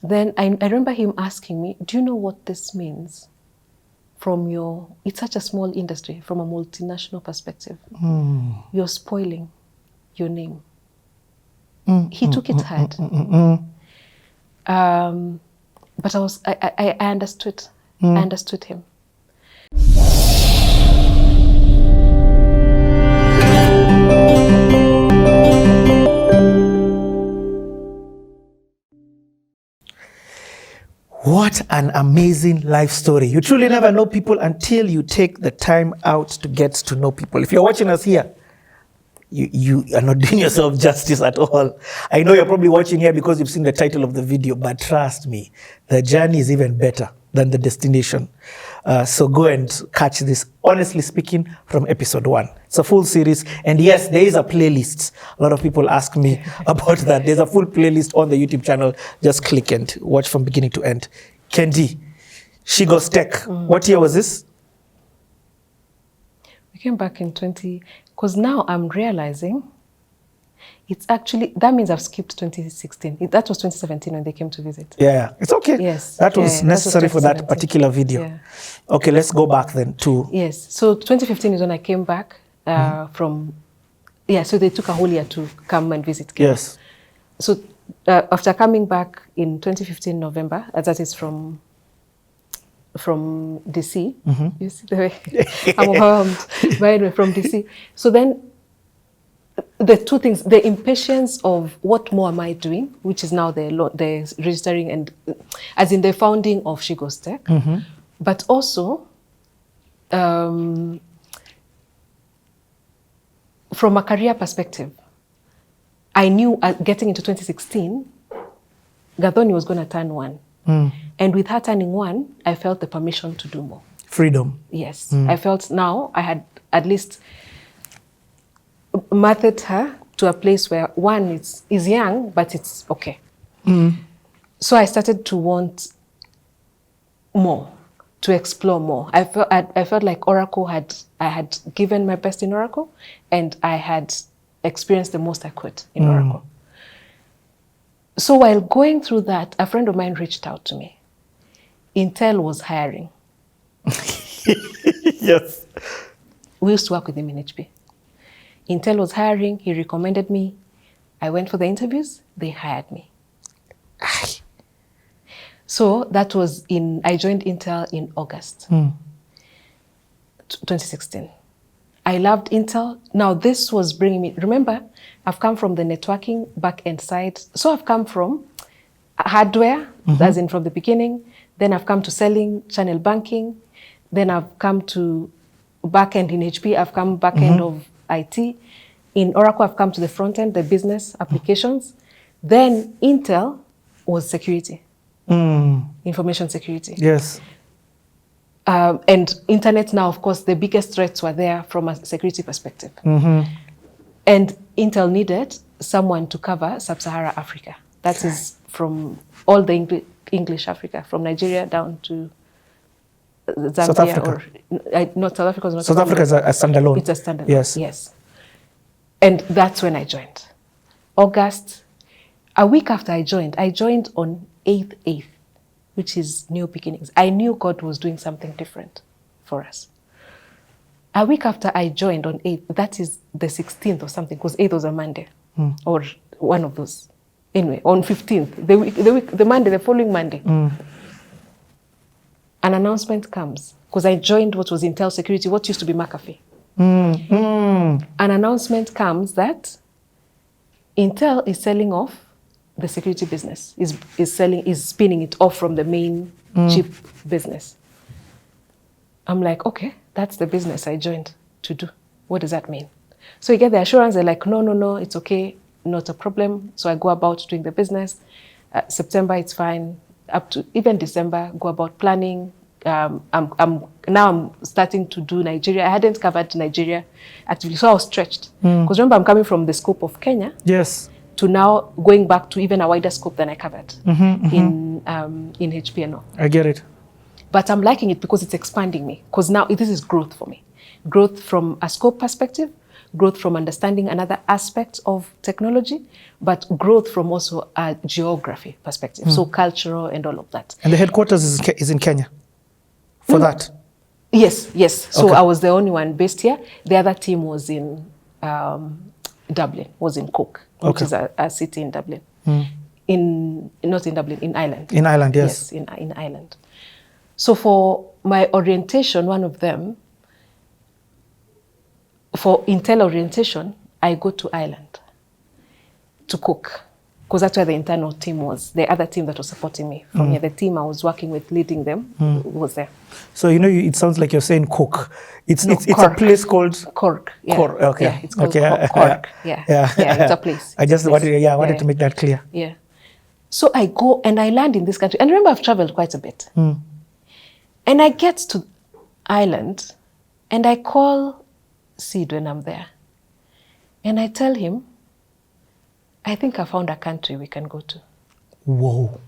Then I remember him asking me, do you know what this means? It's such a small industry, from a multinational perspective. You're spoiling your name. He took it hard. But I understood. I understood him. What an amazing life story. You truly never know people until you take the time out to get to know people. If you're watching us here, you are not doing yourself justice at all. I know you're probably watching here because you've seen the title of the video, but trust me, the journey is even better than the destination. So go and catch this, honestly speaking, from episode 1. It's a full series. And yes, there is a playlist. A lot of people ask me about that. There's a full playlist on the YouTube channel. Just click and watch from beginning to end. Kendi, She Goes Tech. What year was this? We came back in because now I'm realizing it's actually, that means I've skipped 2016. That was 2017 when they came to visit. Yeah, it's okay. Yes. That was necessary for that particular video. Yeah. Okay, let's go back then to... Yes, so 2015 is when I came back from... Yeah, so they took a whole year to come and visit Kenya. Yes. So after coming back in 2015 November, that is from DC. You see the way I'm overwhelmed. But anyway, from DC. So then the two things, the impatience of what more am I doing, which is now the registering and as in the founding of She Goes Tech, but also from a career perspective, I knew getting into 2016, Gathoni was going to turn 1. And with her turning 1, I felt the permission to do more. Freedom. Yes. I felt now I had at least marketed her to a place where, one, is young, but it's okay. So I started to want more, to explore more. I felt like Oracle I had given my best in Oracle, and I had experienced the most I could in Oracle. So while going through that, a friend of mine reached out to me. Intel was hiring. Yes. We used to work with him in HP. Intel was hiring, he recommended me. I went for the interviews, they hired me. So that was I joined Intel in August 2016. I loved Intel. Now this was bringing me, remember, I've come from the networking back-end side. So I've come from hardware, as in from the beginning. Then I've come to selling, channel banking. Then I've come to back-end in HP. I've come back-end of IT. In Oracle, I've come to the front-end, the business applications. Then Intel was security, information security. Yes. And internet now, of course, the biggest threats were there from a security perspective. And Intel needed someone to cover Sub-Saharan Africa. That is from all the English Africa, from Nigeria down to Zambia. South Africa. Not South Africa. South Africa is a standalone. It's a standalone. Yes. Yes. And that's when I joined. August, a week after I joined on 8th, which is new beginnings. I knew God was doing something different for us. A week after I joined on 8th, that is the 16th or something, because 8th was a Monday, or one of those. Anyway, on 15th, the Monday, the following Monday, an announcement comes, because I joined what was Intel Security, what used to be McAfee. An announcement comes that Intel is selling off the security business, is spinning it off from the main chip business. I'm like, okay, that's the business I joined to do. What does that mean? So you get the assurance, they're like, no, it's okay, not a problem. So I go about doing the business. September, it's fine. Up to even December, go about planning. I'm starting to do Nigeria. I hadn't covered Nigeria actively, so I was stretched. Because remember, I'm coming from the scope of Kenya. Yes. To now going back to even a wider scope than I covered in HPNO. I get it. But I'm liking it because it's expanding me. Because now this is growth for me. Growth from a scope perspective, growth from understanding another aspect of technology, but growth from also a geography perspective, so cultural and all of that. And the headquarters is in Kenya for that? Yes. So Okay. I was the only one based here. The other team was in Dublin, was in Cork, which is a city in Dublin. Not in Dublin, in Ireland. In Ireland, yes. Yes, in Ireland. So for my orientation, one of them, for Intel orientation, I go to Ireland to Cork, because that's where the internal team was. The other team that was supporting me from here, the team I was working with, leading them, was there. So, it sounds like you're saying Cork. It's a place called Cork. Yeah. Cork. Okay. Yeah, it's called Cork. Yeah. It's a place. I just wanted to make that clear. Yeah. So I go and I land in this country. And remember, I've traveled quite a bit. And I get to Ireland and I call Sid when I'm there. And I tell him, I think I found a country we can go to. Whoa.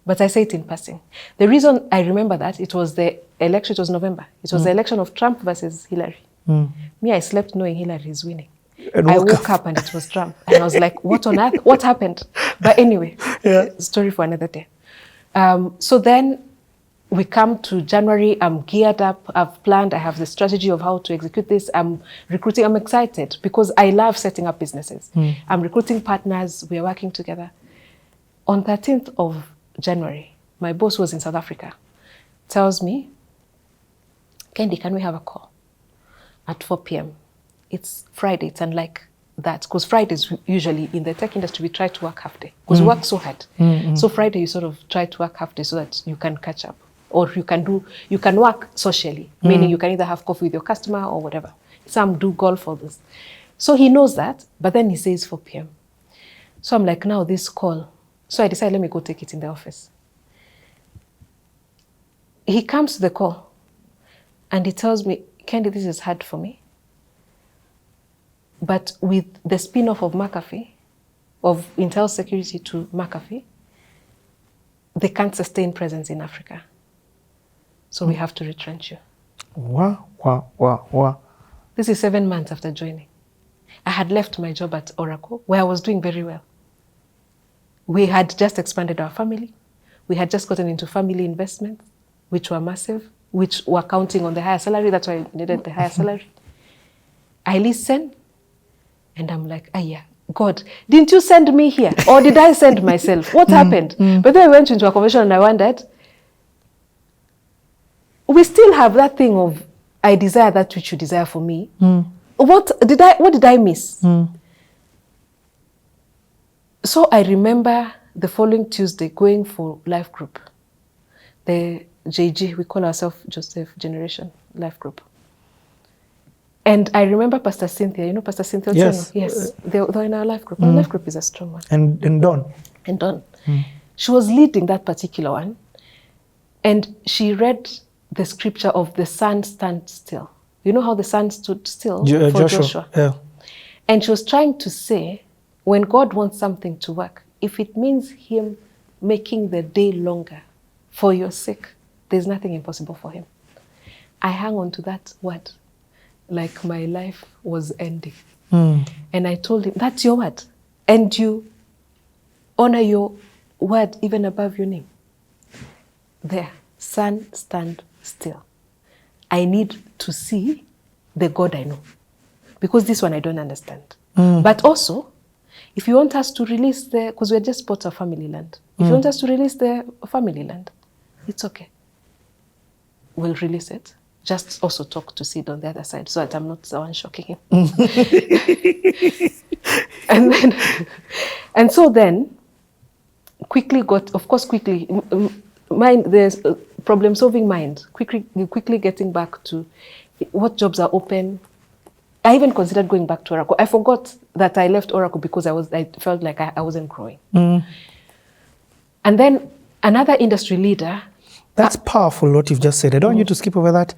But I say it in passing. The reason I remember that, it was the election, it was November. It was the election of Trump versus Hillary. Me, I slept knowing Hillary is winning. And I woke up and it was Trump. And I was like, what on earth? What happened? But anyway, story for another day. So then we come to January, I'm geared up, I've planned, I have the strategy of how to execute this. I'm recruiting, I'm excited because I love setting up businesses. I'm recruiting partners, we are working together. On 13th of January, my boss was in South Africa, tells me, Kendi, can we have a call at 4 p.m.? It's Friday, it's unlike that, because Fridays usually in the tech industry, we try to work half day, because we work so hard. So Friday, you sort of try to work half day so that you can catch up. Or you can work socially, meaning you can either have coffee with your customer or whatever. Some do golf or this. So he knows that, but then he says 4 p.m. So I'm like, now this call. So I decide, let me go take it in the office. He comes to the call and he tells me, Kendi, this is hard for me. But with the spin-off of McAfee, of Intel Security to McAfee, they can't sustain presence in Africa. So we have to retrench you. Wow. This is 7 months after joining. I had left my job at Oracle, where I was doing very well. We had just expanded our family. We had just gotten into family investments, which were massive, which were counting on the higher salary. That's why I needed the higher salary. I listen, and I'm like, yeah, God, didn't you send me here? Or did I send myself? What happened? But then I went into a conversation and I wondered, we still have that thing of, I desire that which you desire for me. What did I miss? So I remember the following Tuesday going for life group. The JG, we call ourselves Joseph Generation Life Group. And I remember Pastor Cynthia, you know Pastor Cynthia? Yes. Yes, they're in our life group. Our life group is a strong one. And Dawn. And Dawn. She was leading that particular one. And she read the scripture of the sun stand still. You know how the sun stood still for Joshua? Yeah. And she was trying to say, when God wants something to work, if it means him making the day longer for your sake, there's nothing impossible for him. I hung on to that word like my life was ending. And I told him, that's your word. And you honor your word even above your name. There, sun stand still. I need to see the God I know. Because this one I don't understand. But also, if you want us to release because we just bought a family land. If you want us to release the family land, it's okay. We'll release it. Just also talk to Sid on the other side so that I'm not the one shocking him. And so then, quickly, the problem-solving mind, quickly getting back to what jobs are open. I even considered going back to Oracle. I forgot that I left Oracle because I felt like I wasn't growing. And then another industry leader. That's powerful what you've just said. I don't want you to skip over that.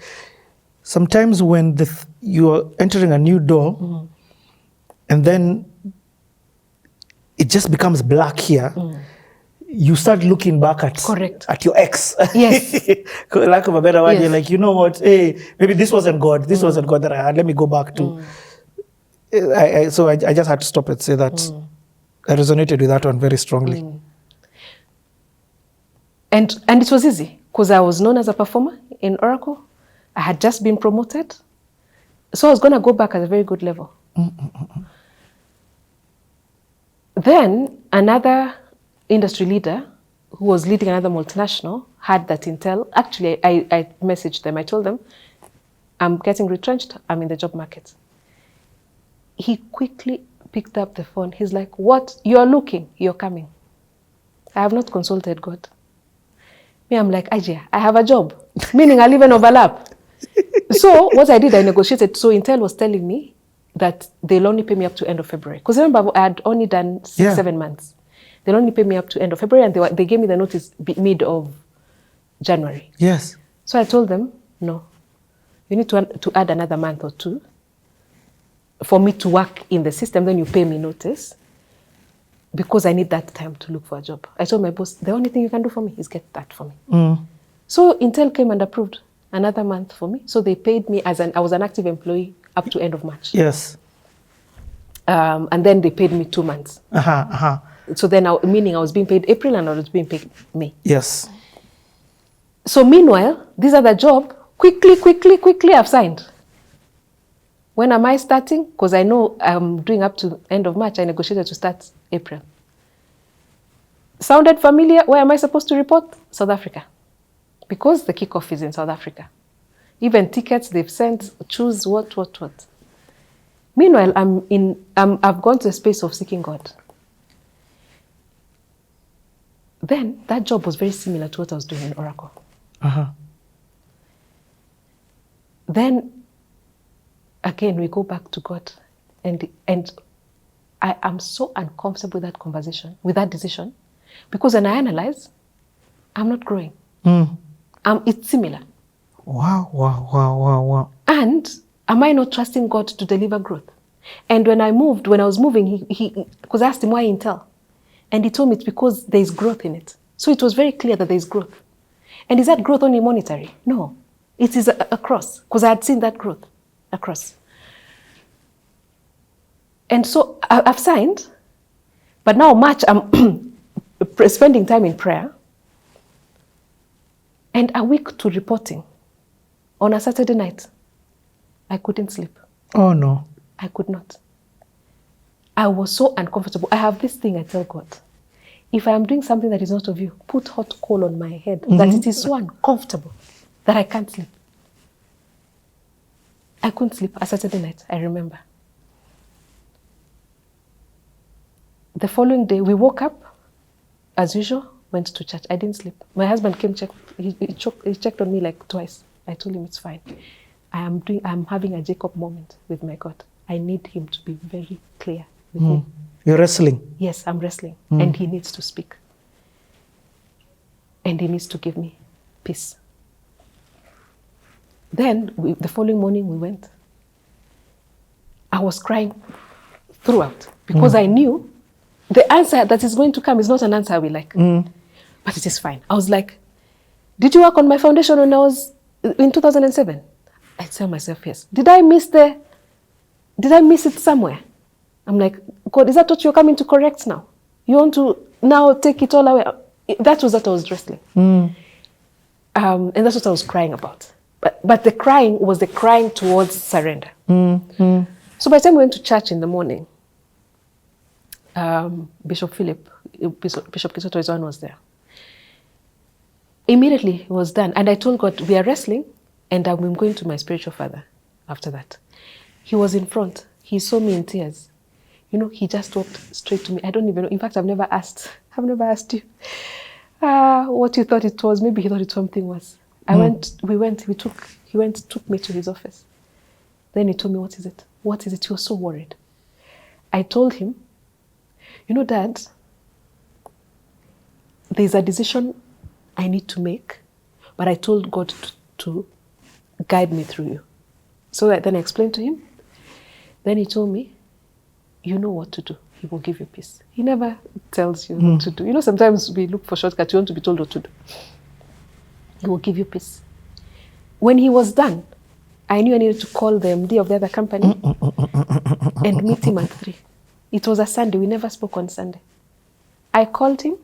Sometimes when you're entering a new door, and then it just becomes black here, you start looking back at Correct. at your ex. Yes. Lack of a better word, Yes. you're like, you know what? Hey, maybe this wasn't God. This wasn't God that I had. Let me go back to. So I just had to stop and say that I resonated with that one very strongly. And it was easy because I was known as a performer in Oracle. I had just been promoted. So I was going to go back at a very good level. Then another industry leader who was leading another multinational had that intel. Actually, I messaged them. I told them, I'm getting retrenched. I'm in the job market. He quickly picked up the phone. He's like, what? You're looking. You're coming. I have not consulted God. Me, I'm like, Ajay, I have a job. Meaning I'll even overlap. So what I did, I negotiated. So Intel was telling me that they'll only pay me up to end of February. Because remember, I had only done 7 months. They'll only pay me up to end of February, and they gave me the notice mid of January. Yes. So I told them, no, you need to add another month or 2 for me to work in the system. Then you pay me notice because I need that time to look for a job. I told my boss, the only thing you can do for me is get that for me. So Intel came and approved another month for me. So they paid me I was an active employee up to end of March. Yes. And then they paid me 2 months. So then, meaning I was being paid April and I was being paid May. Yes. So meanwhile, this other job, quickly I've signed. When am I starting? Because I know I'm doing up to end of March. I negotiated to start April. Sounded familiar? Where am I supposed to report? South Africa. Because the kickoff is in South Africa. Even tickets they've sent, choose what. Meanwhile, I've gone to a space of seeking God. Then that job was very similar to what I was doing in Oracle. Then again, we go back to God, and I am so uncomfortable with that conversation, with that decision, because when I analyze, I'm not growing. It's similar. Wow. And am I not trusting God to deliver growth? And when I was moving, because I asked him why Intel, and he told me it's because there is growth in it. So it was very clear that there is growth. And is that growth only monetary? No, it is across, because I had seen that growth across. And so I've signed, but now March I'm spending time in prayer, and a week to reporting. On a Saturday night, I couldn't sleep. Oh no. I could not. I was so uncomfortable. I have this thing I tell God, if I am doing something that is not of you, put hot coal on my head, that it is so uncomfortable that I can't sleep. I couldn't sleep a Saturday night, I remember. The following day, we woke up, as usual, went to church. I didn't sleep. My husband came, he checked on me like twice. I told him it's fine. I'm having a Jacob moment with my God. I need him to be very clear with me. You're wrestling? Yes, I'm wrestling. And he needs to speak. And he needs to give me peace. Then, the following morning we went. I was crying throughout because I knew the answer that is going to come is not an answer I will like. But it is fine. I was like, did you work on my foundation when I was in 2007? I tell myself, yes. Did I miss it somewhere? I'm like, God, is that what you're coming to correct now? You want to now take it all away? That was what I was wrestling. And that's what I was crying about. But the crying was the crying towards surrender. So by the time we went to church in the morning, Bishop Kisoto is one was there. Immediately it was done. And I told God, we are wrestling, and I'm going to my spiritual father after that. He was in front. He saw me in tears. He just walked straight to me. I don't even know. In fact, I've never asked you what you thought it was. Maybe he thought it something was. He took me to his office. Then he told me, what is it? What is it? He was so worried. I told him, Dad, there's a decision I need to make, but I told God to guide me through you. So then I explained to him. Then he told me, you know what to do. he will give you peace. He never tells you what to do. You know, sometimes we look for shortcuts. You want to be told what to do. He will give you peace. When he was done, I knew I needed to call the MD of the other company and meet him at 3. It was a Sunday. We never spoke on Sunday. I called him.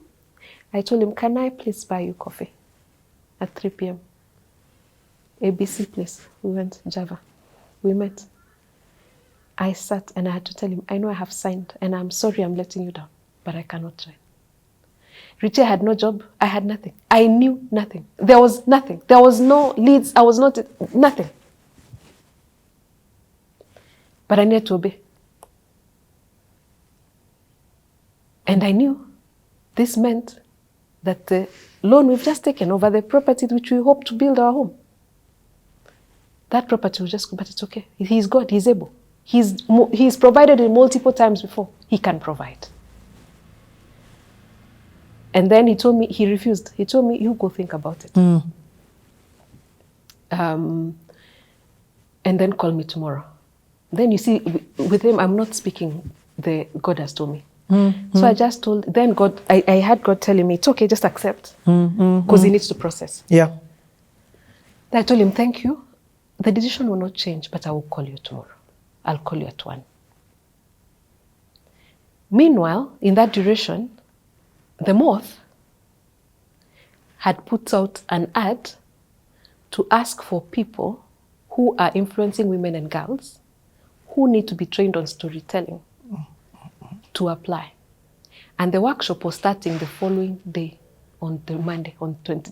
I told him, can I please buy you coffee at 3 p.m.? ABC place. We went Java. We met. I sat and I had to tell him, I know I have signed and I'm sorry I'm letting you down, but I cannot join. Richie had no job. I had nothing. I knew nothing. There was nothing. There was no leads. I was not, nothing. But I needed to obey. And I knew this meant that the loan we've just taken over the property which we hope to build our home, that property will just go, but it's okay. He's God. He's able. He's provided it multiple times before. He can provide. And then he told me, he refused. He told me, you go think about it. And then call me tomorrow. Then you see, with him, I'm not speaking God has told me. So I just told, then God, I had God telling me, it's okay, just accept. Because he needs to process. Yeah. Then I told him, thank you. The decision will not change, but I will call you tomorrow. I'll call you at 1. Meanwhile, in that duration, the Moth had put out an ad to ask for people who are influencing women and girls who need to be trained on storytelling to apply. And the workshop was starting the following day, on the Monday,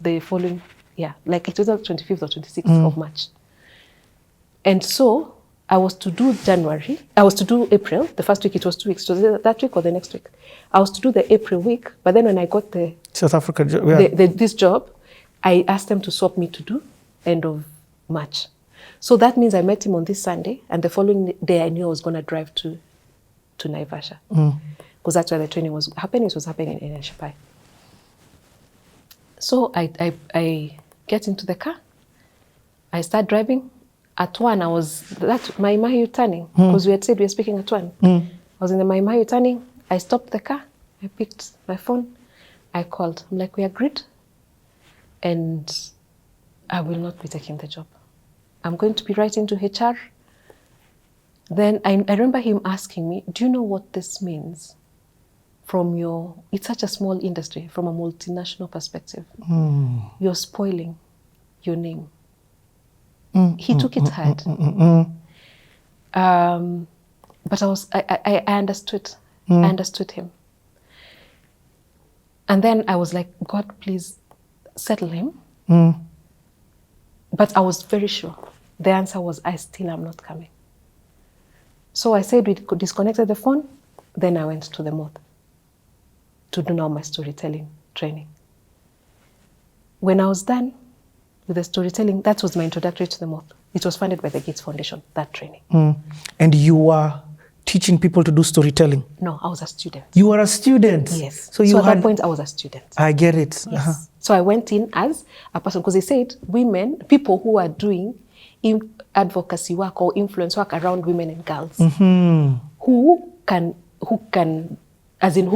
the following, like it was the 25th or 26th of March. And so I was to do April, the first week. It was 2 weeks. So that week or the next week. I was to do the April week, but then when I got the South Africa job, this job, I asked them to swap me to do end of March. So that means I met him on this Sunday, and the following day I knew I was going to drive to Naivasha. Because that's where the training was happening. It was happening in Shapai. So I get into the car. I start driving. At 1, I was my Mahiu turning, because we had said we were speaking at 1. I was in the my Mahiu turning. I stopped the car. I picked my phone. I called. I'm like, we agreed, and I will not be taking the job. I'm going to be writing to HR. Then I remember him asking me, do you know what this means it's such a small industry, from a multinational perspective. You're spoiling your name. He took it hard. But I understood. I understood him. And then I was like, God, please settle him. But I was very sure. The answer was, I still am not coming. So I said we disconnected the phone. Then I went to the Moth to do now my storytelling training. When I was done with the storytelling, that was my introductory to the Moth. It was funded by the Gates Foundation, that training. And you were teaching people to do storytelling? No, I was a student. You were a student? Yes. So at that point, I was a student. I get it. Yes. So I went in as a person, because they said people who are doing advocacy work or influence work around women and girls, who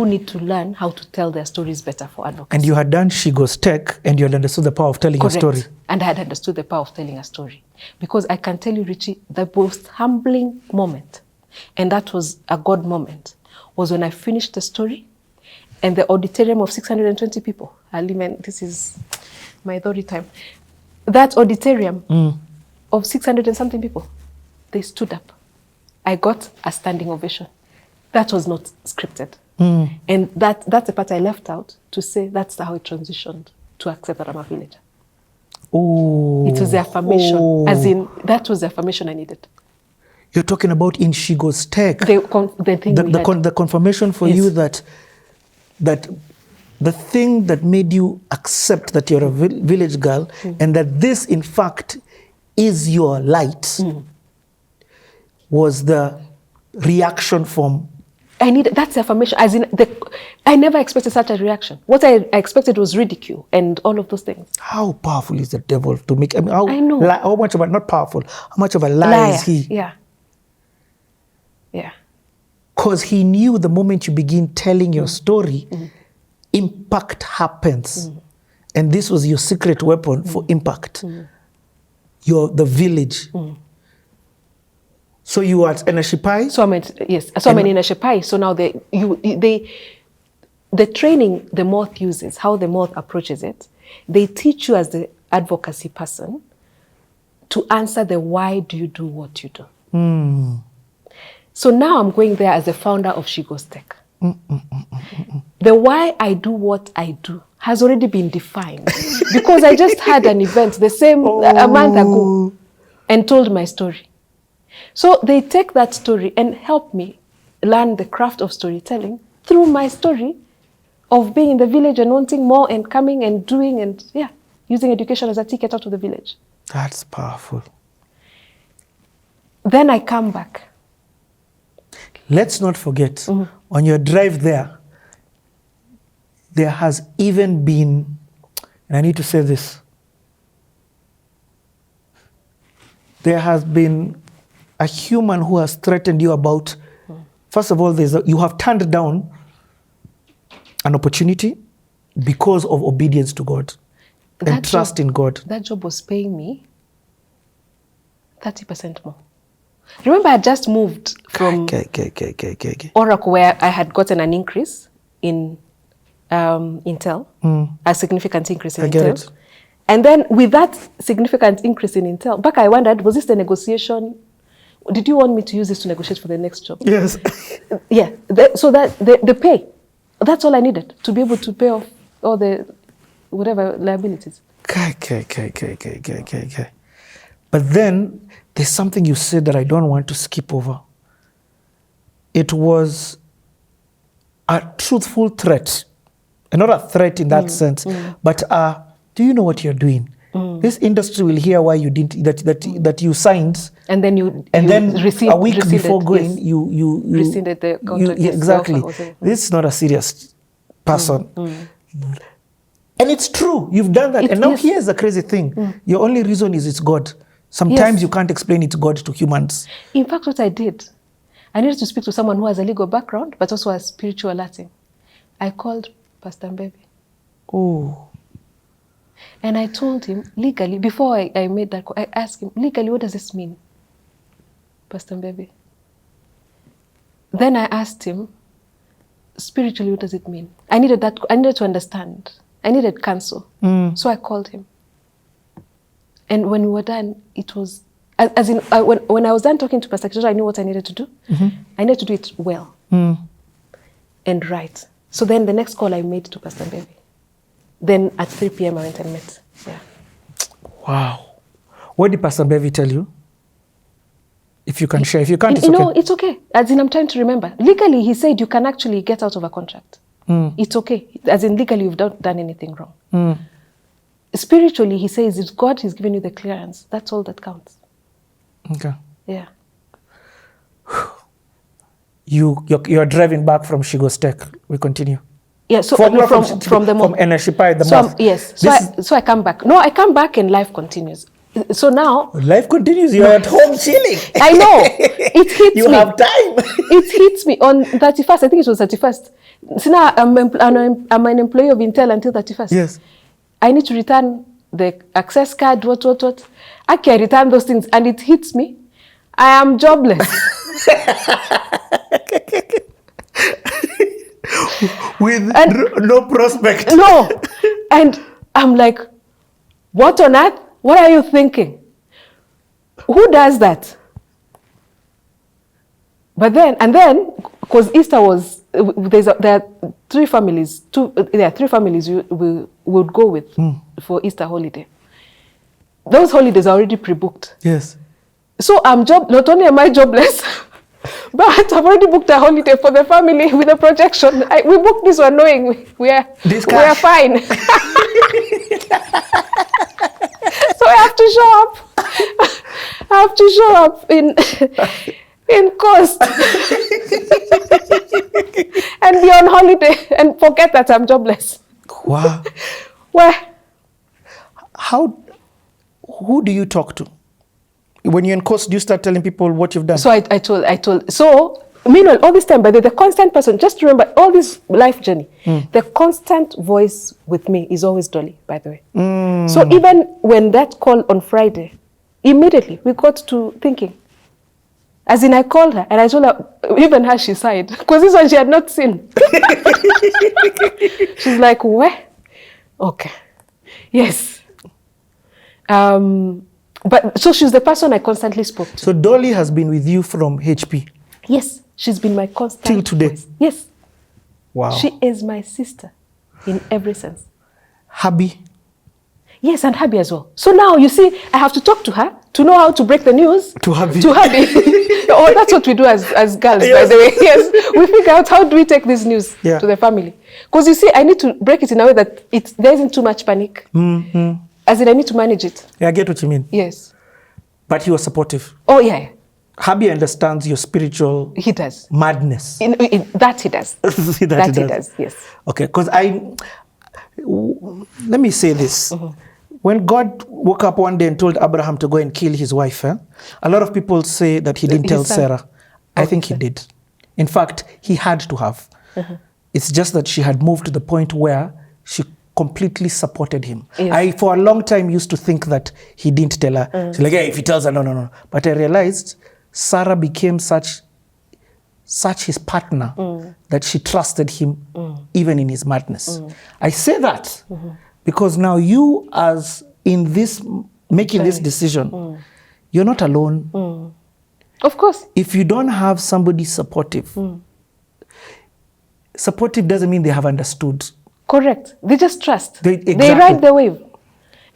need to learn how to tell their stories better for advocacy. And you had done She Goes Tech, and you had understood the power of telling a story. And I had understood the power of telling a story. Because I can tell you, Richie, the most humbling moment, and that was a God moment, was when I finished the story and the auditorium of 620 people. This is my authority time. That auditorium of 600 and something people, they stood up. I got a standing ovation. That was not scripted. And that's the part I left out to say that's how it transitioned to accept that I'm a villager. It was the affirmation, as in that was the affirmation I needed. You're talking about in She Goes Tech. The confirmation for you that the thing that made you accept that you're a village girl and that this, in fact, is your light was the reaction from... That's the affirmation. As in, I never expected such a reaction. What I expected was ridicule and all of those things. How powerful is the devil to make... I know. How much of a... Not powerful. How much of a liar is he? Yeah. Yeah. Because he knew the moment you begin telling your story, impact happens. And this was your secret weapon for impact. You're the village. So you are at Enashipai? So I'm at, yes. So I'm in Enashipai. So now the training the moth uses, how the moth approaches it, they teach you as the advocacy person to answer the why do you do what you do. So now I'm going there as the founder of She Goes Tech. The why I do what I do has already been defined because I just had an event the same a month ago and told my story. So they take that story and help me learn the craft of storytelling through my story of being in the village and wanting more and coming and doing and using education as a ticket out of the village. That's powerful. Then I come back. Let's not forget, on your drive there has even been, and I need to say this, there has been a human who has threatened you about, first of all, you have turned down an opportunity because of obedience to God and trust in God. That job was paying me 30% more. Remember, I had just moved from Oracle, where I had gotten an increase in Intel, a significant increase in Intel. Get it. And then with that significant increase in Intel, back I wondered, was this the negotiation? Did you want me to use this to negotiate for the next job? Yes. Yeah. So that the pay, that's all I needed to be able to pay off all the whatever liabilities. But then there's something you said that I don't want to skip over. It was a truthful threat, and not a threat in that sense, but do you know what you're doing? This industry will hear why you didn't that you signed, and then you received, a week before going, you rescinded the contract. Exactly. This is not a serious person. And it's true, you've done that. And now here's the crazy thing. Your only reason is it's God. Sometimes you can't explain it's God to humans. In fact, what I did, I needed to speak to someone who has a legal background, but also a spiritual Latin. I called Pastor Mbebe. Oh. And I told him, legally, before I made that call, I asked him, legally, what does this mean, Pastor Mbebe? Then I asked him, spiritually, what does it mean? I needed to understand. I needed counsel. So I called him. And when we were done, it was, when I was done talking to Pastor Kishore, I knew what I needed to do. I needed to do it well and right. So then the next call I made to Pastor Mbebe. Then at 3 p.m. I went and met. Yeah. Wow. What did Pastor Mbebe tell you? If you can share. If you can't, it's okay. No, it's okay. As in, I'm trying to remember. Legally, he said you can actually get out of a contract. It's okay. As in, legally, you've not done anything wrong. Spiritually, he says, if God has given you the clearance, that's all that counts. Okay. Yeah. You're driving back from She Goes Tech. We continue. Yeah, so from the from Enashipai, the month. Yes. So I come back. No, I come back and life continues. So now life continues. You're at home chilling. I know. It hits me. You have time. It hits me on 31st. I think it was 31st. So now I'm an employee of Intel until 31st. Yes. I need to return the access card, what. I can return those things and it hits me. I am jobless. With no prospect. No. And I'm like, what on earth? What are you thinking? Who does that? But then, because Easter was, there are three families we would go with for Easter holiday. Those holidays are already pre-booked. Yes. So not only am I jobless, but I've already booked a holiday for the family with a projection. We booked this one knowing we are fine. So I have to show up. I have to show up in cost and be on holiday and forget that I'm jobless. Wow. Who do you talk to? When you're in course, do you start telling people what you've done? So I told. So Meanwhile, all this time, but the constant person, just remember, all this life journey, the constant voice with me is always Dolly, by the way. So even when that call on Friday, immediately we got to thinking. As in, I called her and I told her, even her, she sighed, because this one she had not seen. She's like, where? Okay. Yes. But so she's the person I constantly spoke to. So Dolly has been with you from HP? Yes, she's been my constant till today? voice. Yes. Wow. She is my sister in every sense. Hubby? Yes, and hubby as well. So now, you see, I have to talk to her to know how to break the news. To hubby? To hubby. Oh, that's what we do as girls, by the way. Yes, we figure out how do we take this news to the family. Because you see, I need to break it in a way that there isn't too much panic. As in, I need to manage it. Yeah, I get what you mean. Yes. But he was supportive. Oh, yeah. Hubby understands your spiritual he does. Madness. That he does. that he does, yes. Okay, because let me say this. When God woke up one day and told Abraham to go and kill his wife, a lot of people say that he didn't tell Sarah. I think he did. In fact, he had to have. It's just that she had moved to the point where she completely supported him. Yes. I, for a long time, used to think that he didn't tell her. She's like, yeah, if he tells her, no. But I realized Sarah became such his partner that she trusted him even in his madness. I say that because now you, as in this, making this decision, you're not alone. Of course. If you don't have somebody supportive, supportive doesn't mean they have understood. Correct. They just trust. Exactly. They ride the wave.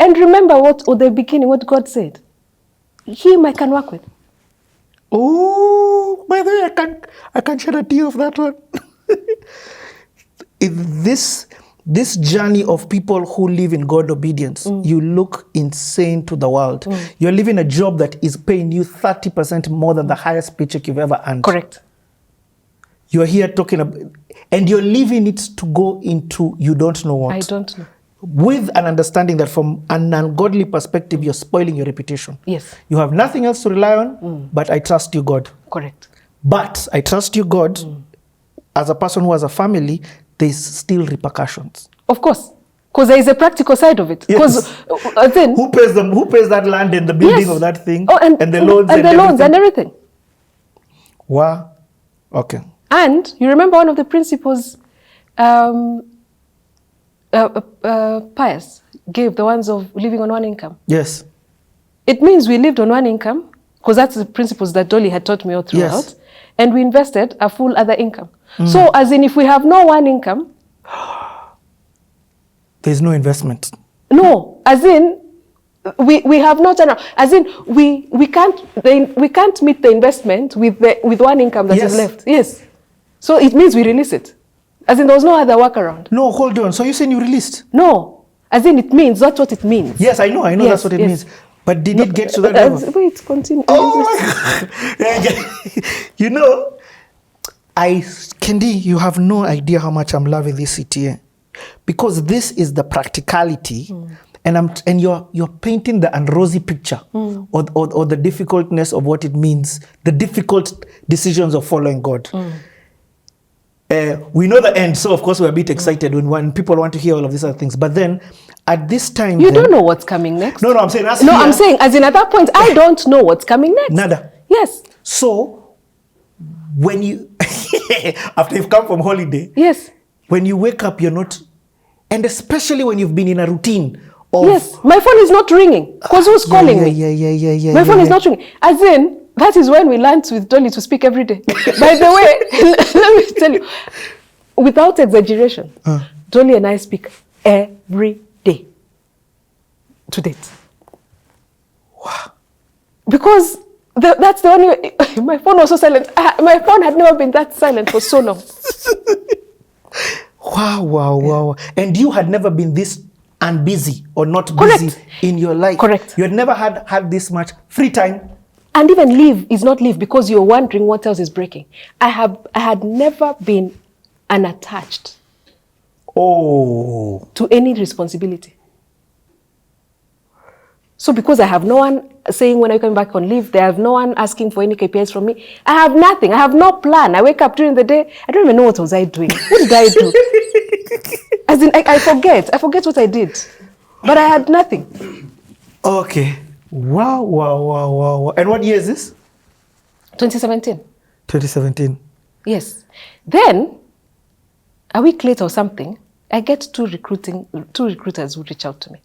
And remember what, at the beginning, what God said. Him I can work with. Oh, by the way, I can shed a tear of that one. This journey of people who live in God obedience, you look insane to the world. You're living a job that is paying you 30% more than the highest paycheck you've ever earned. Correct. You're here talking about, and you're leaving it to go into you don't know what. I don't know. With an understanding that from an ungodly perspective, you're spoiling your reputation. Yes. You have nothing else to rely on, but I trust you, God. Correct. But I trust you, God, as a person who has a family, there's still repercussions. Of course. Because there is a practical side of it. Yes. Who pays that land and the building of that thing? Oh, and the loans and the loans and everything. Wow. Okay. And you remember one of the principles Pius gave, the ones of living on one income. Yes. It means we lived on one income, because that's the principles that Dolly had taught me all throughout. Yes. And we invested a full other income. So as in, if we have no one income, there's no investment. No, as in, we have not enough. As in, we can't meet the investment with one income that is left. Yes. So it means we release it. As in, there was no other workaround. No, hold on. So you're saying you released? No. As in, it means, that's what it means. Yes, I know yes, that's what it means. But did it get to that level? Wait, continue. Oh my God. You know, Kendi, you have no idea how much I'm loving this CTA. Because this is the practicality, and you're painting the rosy picture or the difficultness of what it means, the difficult decisions of following God. We know the end, so of course we're a bit excited when people want to hear all of these other things. But then, at this time, you don't know what's coming next. No, I'm saying I'm saying, as in, at that point, I don't know what's coming next. Nada. Yes. So, when you after you've come from holiday, yes, when you wake up, you're not, and especially when you've been in a routine of, yes, my phone is not ringing because who's calling me? Yeah. My phone is not ringing. As in, that is when we learned with Dolly to speak every day. By the way, let me tell you, without exaggeration, Dolly and I speak every day to date. Wow. Because that's the only way. My phone was so silent. My phone had never been that silent for so long. Wow. And you had never been this unbusy or not busy in your life. Correct. You had never had this much free time. And even leave is not leave because you're wondering what else is breaking. I had never been unattached to any responsibility. So because I have no one saying when I come back on leave, they have no one asking for any KPIs from me. I have nothing. I have no plan. I wake up during the day. I don't even know what was I doing. What did I do? As in, I forget. I forget what I did. But I had nothing. Okay. Wow. And what year is this? 2017. 2017. Yes. Then, a week later or something, I get two recruiters who reach out to me.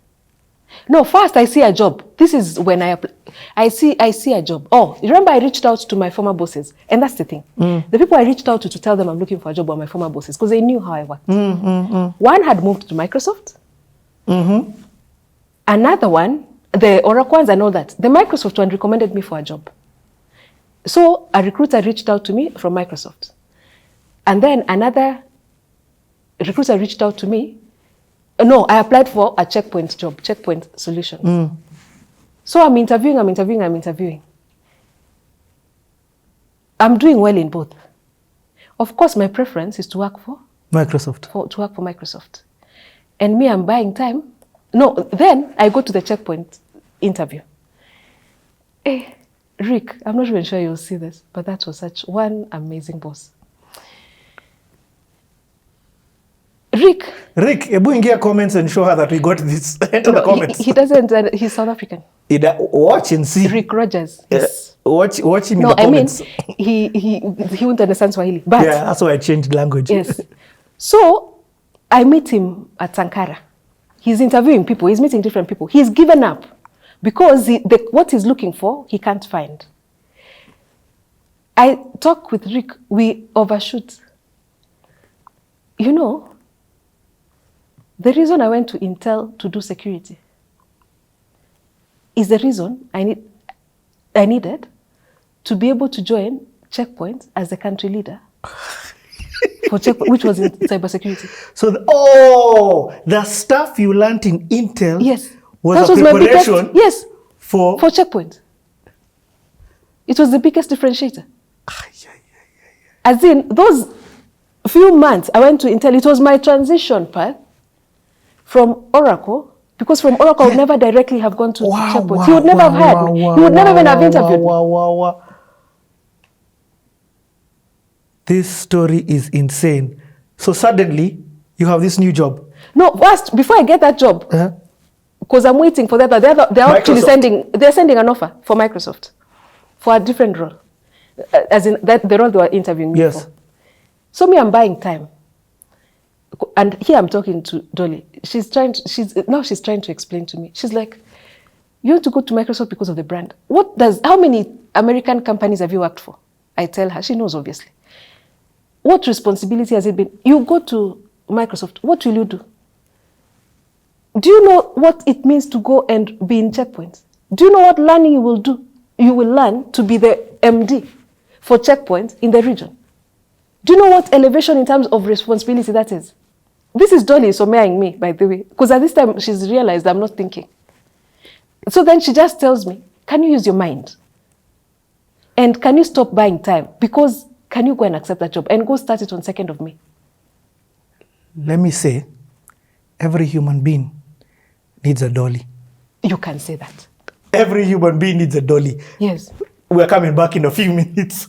No, first I see a job. This is when I see a job. Oh, remember I reached out to my former bosses. And that's the thing. The people I reached out to tell them I'm looking for a job were my former bosses because they knew how I worked. One had moved to Microsoft. Another one, the Oracle ones and all that. The Microsoft one recommended me for a job. So a recruiter reached out to me from Microsoft. And then another recruiter reached out to me. No, I applied for a Checkpoint job, Checkpoint Solutions. So I'm interviewing. I'm doing well in both. Of course, my preference is to work for Microsoft. To work for Microsoft. And me, I'm buying time. No, then I go to the Checkpoint interview. Hey, Rick, I'm not even sure you'll see this, but that was such one amazing boss. Rick, ebu ingia comments and show her that we got this. Enter the comments. He doesn't, he's South African. Watch and see. Rick Rogers. Yes. Watch him in the comments. I mean, he won't understand Swahili. But yeah, that's why I changed language. Yes. So, I meet him at Sankara. He's interviewing people. He's meeting different people. He's given up because what he's looking for, he can't find. I talk with Rick. We overshoot. You know, the reason I went to Intel to do security is the reason I needed to be able to join Checkpoint as the country leader for Checkpoint, which was in cybersecurity. So, the stuff you learned in Intel was that a preparation for Checkpoint. It was the biggest differentiator. As in, those few months I went to Intel, it was my transition path from Oracle, because from Oracle I would never directly have gone to Checkpoint. He would never have had me. He would never even have interviewed me. This story is insane. So suddenly, you have this new job. No, first, before I get that job, because I'm waiting for that, they're actually sending an offer for Microsoft for a different role, as in the role they were interviewing me for. So I'm buying time. And here I'm talking to Dolly. She's trying to explain to me. She's like, you want to go to Microsoft because of the brand. How many American companies have you worked for? I tell her, she knows obviously. What responsibility has it been? You go to Microsoft, what will you do? Do you know what it means to go and be in Checkpoint? Do you know what learning you will do? You will learn to be the MD for Checkpoint in the region. Do you know what elevation in terms of responsibility that is? This is Dolly someaing me, by the way, because at this time she's realized I'm not thinking. So then she just tells me, can you use your mind? And can you stop buying time? Because can you go and accept that job and go start it on 2nd of May? Let me say, every human being needs a Dolly. You can say that. Every human being needs a Dolly. Yes. We're coming back in a few minutes.